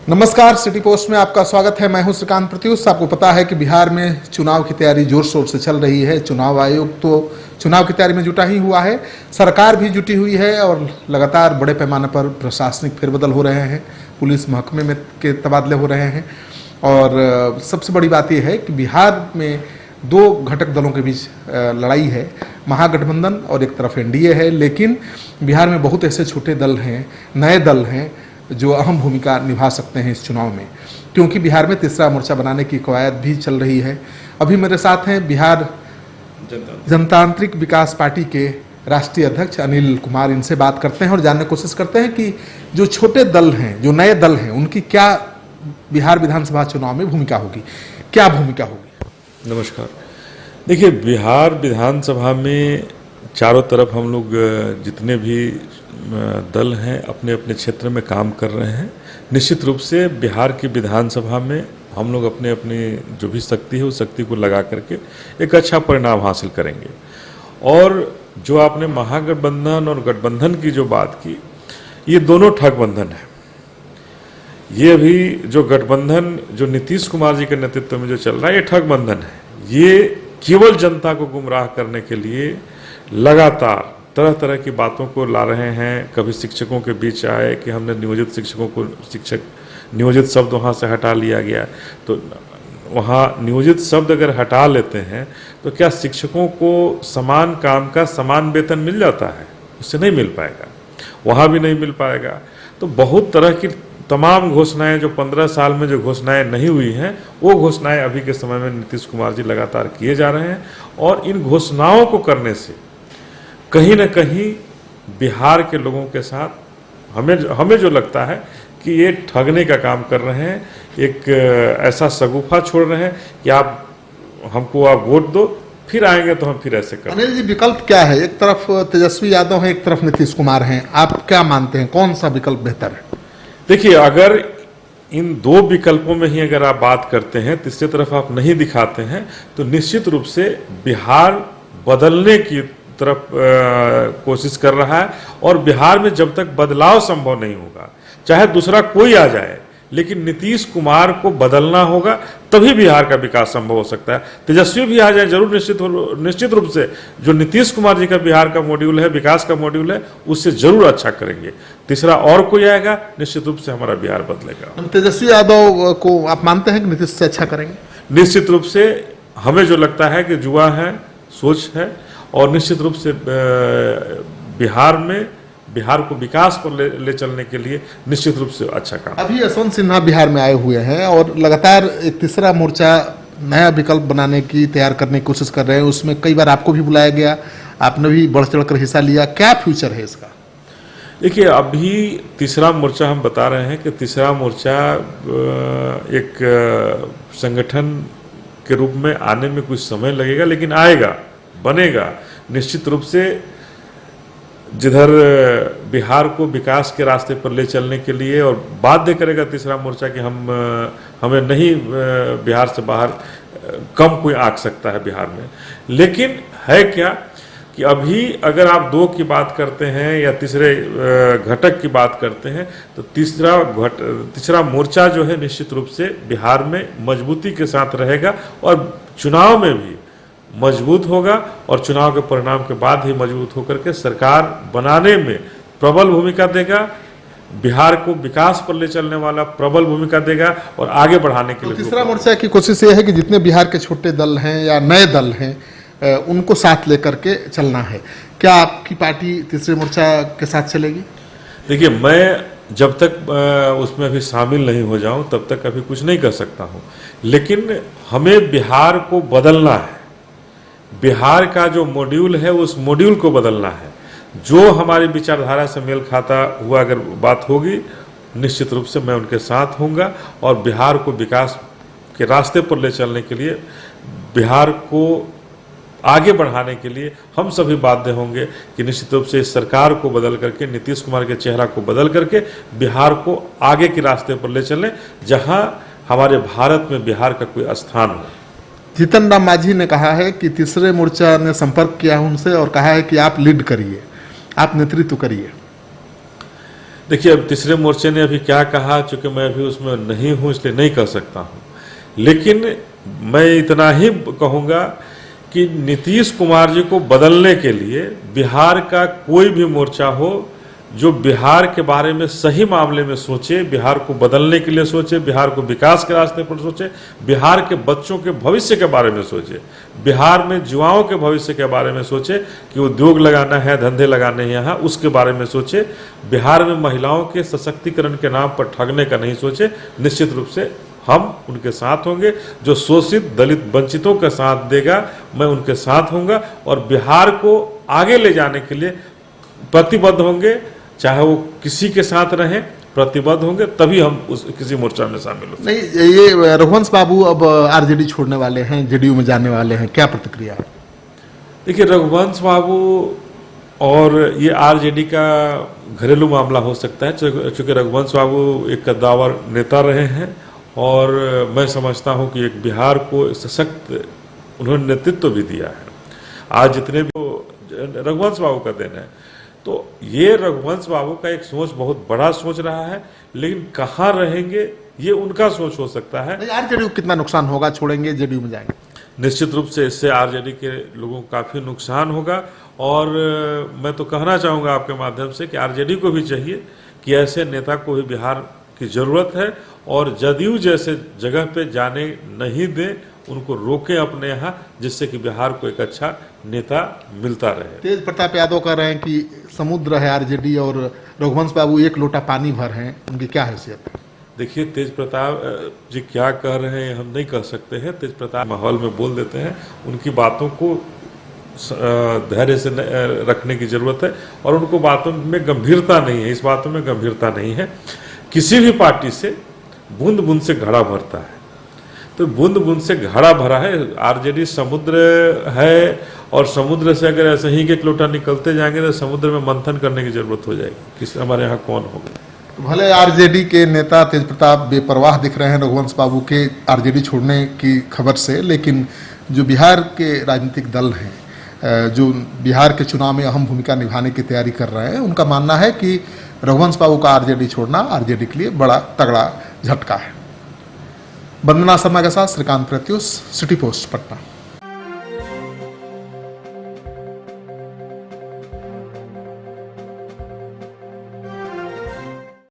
नमस्कार, city post में आपका स्वागत है। मैं हूं श्रीकांत प्रत्युष। आपको पता है कि बिहार में चुनाव की तैयारी जोर शोर से चल रही है। चुनाव आयोग तो चुनाव की तैयारी में जुटा ही हुआ है, सरकार भी जुटी हुई है और लगातार बड़े पैमाने पर प्रशासनिक फेरबदल हो रहे हैं, पुलिस महकमे में के तबादले हो रहे हैं। और सबसे बड़ी बात यह है कि बिहार में दो घटक दलों के बीच लड़ाई है, महागठबंधन और एक तरफ एनडीए है। लेकिन बिहार में बहुत ऐसे छोटे दल हैं, नए दल हैं जो अहम भूमिका निभा सकते हैं इस चुनाव में, क्योंकि बिहार में तीसरा मोर्चा बनाने की कवायद भी चल रही है। अभी मेरे साथ हैं बिहार जनतांत्रिक विकास पार्टी के राष्ट्रीय अध्यक्ष अनिल कुमार। इनसे बात करते हैं और जानने की कोशिश करते हैं कि जो छोटे दल हैं, जो नए दल हैं, उनकी क्या बिहार विधानसभा चुनाव में भूमिका होगी, क्या भूमिका होगी। नमस्कार। देखिए, बिहार विधानसभा में चारों तरफ हम लोग जितने भी दल हैं अपने अपने क्षेत्र में काम कर रहे हैं। निश्चित रूप से बिहार की विधानसभा में हम लोग अपने अपने जो भी शक्ति है उस शक्ति को लगा करके एक अच्छा परिणाम हासिल करेंगे। और जो आपने महागठबंधन और गठबंधन की जो बात की, ये दोनों ठगबंधन है। ये अभी जो गठबंधन जो नीतीश कुमार जी के नेतृत्व में जो चल रहा है, ये ठगबंधन है। ये केवल जनता को गुमराह करने के लिए लगातार तरह तरह की बातों को ला रहे हैं। कभी शिक्षकों के बीच आए कि हमने नियोजित शिक्षकों को नियोजित शब्द वहाँ से हटा लिया गया, तो वहाँ नियोजित शब्द अगर हटा लेते हैं तो क्या शिक्षकों को समान काम का समान वेतन मिल जाता है? उससे नहीं मिल पाएगा, वहाँ भी नहीं मिल पाएगा। तो बहुत तरह की तमाम घोषणाएं जो 15 साल में जो घोषणाएं नहीं हुई हैं, वो घोषणाएं अभी के समय में नीतीश कुमार जी लगातार किए जा रहे हैं। और इन घोषणाओं को करने से कहीं न कहीं बिहार के लोगों के साथ हमें जो लगता है कि ये ठगने का काम कर रहे हैं, एक ऐसा शगुफा छोड़ रहे हैं कि आप वोट दो, फिर आएंगे तो हम फिर ऐसे करें। अनिल जी, विकल्प क्या है? एक तरफ तेजस्वी यादव है, एक तरफ नीतीश कुमार हैं। आप क्या मानते हैं, कौन सा विकल्प बेहतर है? देखिए, अगर इन दो विकल्पों में ही अगर आप बात करते हैं, तीसरी तरफ आप नहीं दिखाते हैं, तो निश्चित रूप से बिहार बदलने की तरफ कोशिश कर रहा है। और बिहार में जब तक बदलाव संभव नहीं होगा, चाहे दूसरा कोई आ जाए, लेकिन नीतीश कुमार को बदलना होगा, तभी बिहार का विकास संभव हो सकता है। तेजस्वी भी आ जाए जरूर, निश्चित रूप से जो नीतीश कुमार जी का बिहार का मॉड्यूल है, विकास का मॉड्यूल है, उससे जरूर अच्छा करेंगे। तीसरा और कोई आएगा, निश्चित रूप से हमारा बिहार बदलेगा। तेजस्वी यादव को आप मानते हैं कि नीतीश से अच्छा करेंगे? निश्चित रूप से हमें जो लगता है कि युवा है, सोच है, और निश्चित रूप से बिहार को विकास पर ले चलने के लिए निश्चित रूप से अच्छा काम। अभी यशवंत सिन्हा बिहार में आए हुए हैं और लगातार एक तीसरा मोर्चा नया विकल्प बनाने की तैयार करने की कोशिश कर रहे हैं। उसमें कई बार आपको भी बुलाया गया, आपने भी बढ़ चढ़ कर हिस्सा लिया। क्या फ्यूचर है इसका? देखिए, अभी तीसरा मोर्चा हम बता रहे हैं कि तीसरा मोर्चा एक संगठन के रूप में आने में कुछ समय लगेगा, लेकिन आएगा, बनेगा। निश्चित रूप से जिधर बिहार को विकास के रास्ते पर ले चलने के लिए और बाध्य करेगा तीसरा मोर्चा कि हमें नहीं बिहार से बाहर कम कोई आ सकता है बिहार में। लेकिन है क्या कि अभी अगर आप दो की बात करते हैं या तीसरे घटक की बात करते हैं, तो तीसरा मोर्चा जो है निश्चित रूप से बिहार में मजबूती के साथ रहेगा और चुनाव में भी मजबूत होगा। और चुनाव के परिणाम के बाद ही मजबूत होकर के सरकार बनाने में प्रबल भूमिका देगा, बिहार को विकास पर ले चलने वाला प्रबल भूमिका देगा और आगे बढ़ाने के लिए। तीसरा मोर्चा की कोशिश ये है कि जितने बिहार के छोटे दल हैं या नए दल हैं, उनको साथ लेकर के चलना है। क्या आपकी पार्टी तीसरे मोर्चा के साथ चलेगी? देखिए, मैं जब तक उसमें अभी शामिल नहीं हो जाऊं तब तक अभी कुछ नहीं कर सकता हूं। लेकिन हमें बिहार को बदलना है, बिहार का जो मॉड्यूल है उस मॉड्यूल को बदलना है। जो हमारी विचारधारा से मेल खाता हुआ अगर बात होगी, निश्चित रूप से मैं उनके साथ होऊंगा और बिहार को विकास के रास्ते पर ले चलने के लिए, बिहार को आगे बढ़ाने के लिए हम सभी बाध्य होंगे कि निश्चित रूप से इस सरकार को बदल करके, नीतीश कुमार के चेहरा को बदल करके बिहार को आगे के रास्ते पर ले चलें, जहां हमारे भारत में बिहार का कोई स्थान हो। जीतन राम मांझी ने कहा है कि तीसरे मोर्चा ने संपर्क किया उनसे और कहा है कि आप लीड करिए, आप नेतृत्व करिए। देखिए, अब तीसरे मोर्चे ने अभी क्या कहा, चूंकि मैं अभी उसमें नहीं हूं इसलिए नहीं कह सकता हूं, लेकिन मैं इतना ही कहूंगा कि नीतीश कुमार जी को बदलने के लिए बिहार का कोई भी मोर्चा हो जो बिहार के बारे में सही मामले में सोचे, बिहार को बदलने के लिए सोचे, बिहार को विकास के रास्ते पर सोचे, बिहार के बच्चों के भविष्य के बारे में सोचे, बिहार में युवाओं के भविष्य के बारे में सोचे कि उद्योग लगाना है, धंधे लगाने हैं यहाँ, उसके बारे में सोचे, बिहार में महिलाओं के सशक्तिकरण के नाम पर ठगने का नहीं सोचे। निश्चित रूप से हम उनके साथ होंगे। जो शोषित दलित वंचितों का साथ देगा, मैं उनके साथ होऊंगा और बिहार को आगे ले जाने के लिए प्रतिबद्ध होंगे। चाहे वो किसी के साथ रहें, प्रतिबद्ध होंगे, तभी हम किसी मोर्चा में शामिल होंगे। नहीं, ये रघुवंश बाबू अब आरजेडी छोड़ने वाले हैं, जेडीयू में जाने वाले हैं, क्या प्रतिक्रिया है? देखिए, रघुवंश बाबू और ये आरजेडी का घरेलू मामला हो सकता है, चूंकि रघुवंश बाबू एक कद्दावर नेता रहे हैं और मैं समझता हूं कि एक बिहार को सशक्त उन्होंने नेतृत्व भी दिया है। आज जितने भी रघुवंश बाबू का देन है, तो ये रघुवंश बाबू का एक सोच बहुत बड़ा सोच रहा है, लेकिन कहाँ रहेंगे ये उनका सोच हो सकता है। आरजेडी को कितना नुकसान होगा, छोड़ेंगे जेडीयू में जाएंगे? निश्चित रूप से इससे आरजेडी के लोगों को काफी नुकसान होगा और मैं तो कहना चाहूंगा आपके माध्यम से कि आरजेडी को भी चाहिए कि ऐसे नेता को भी बिहार की जरूरत है और जदयू जैसे जगह पे जाने नहीं दें, उनको रोकें अपने यहाँ, जिससे कि बिहार को एक अच्छा नेता मिलता रहे। तेज प्रताप यादव कह रहे हैं कि समुद्र है आरजेडी और रघुवंश बाबू एक लोटा पानी भर हैं, उनकी क्या हैसियत है? देखिए, तेज प्रताप जी क्या कह रहे हैं हम नहीं कह सकते हैं। तेज प्रताप माहौल में बोल देते हैं, उनकी बातों को धैर्य से रखने की जरूरत है और उनको बातों में गंभीरता नहीं है, इस बातों में गंभीरता नहीं है। किसी भी पार्टी से बूंद बूंद से घड़ा भरता है, तो बूंद बूंद से घड़ा भरा है। आरजेडी समुद्र है और समुद्र से अगर ऐसे ही एक लोटा निकलते जाएंगे तो समुद्र में मंथन करने की जरूरत हो जाएगी, किस हमारे यहाँ कौन होगा। भले आरजेडी के नेता तेज प्रताप बेपरवाह दिख रहे हैं रघुवंश बाबू के आरजेडी छोड़ने की खबर से, लेकिन जो बिहार के राजनीतिक दल हैं, जो बिहार के चुनाव में अहम भूमिका निभाने की तैयारी कर रहे हैं, उनका मानना है कि रघुवंश बाबू का आरजेडी छोड़ना आरजेडी के लिए बड़ा तगड़ा झटका है। वंदना शर्मा के साथ श्रीकांत प्रत्युष, सिटी पोस्ट, पटना।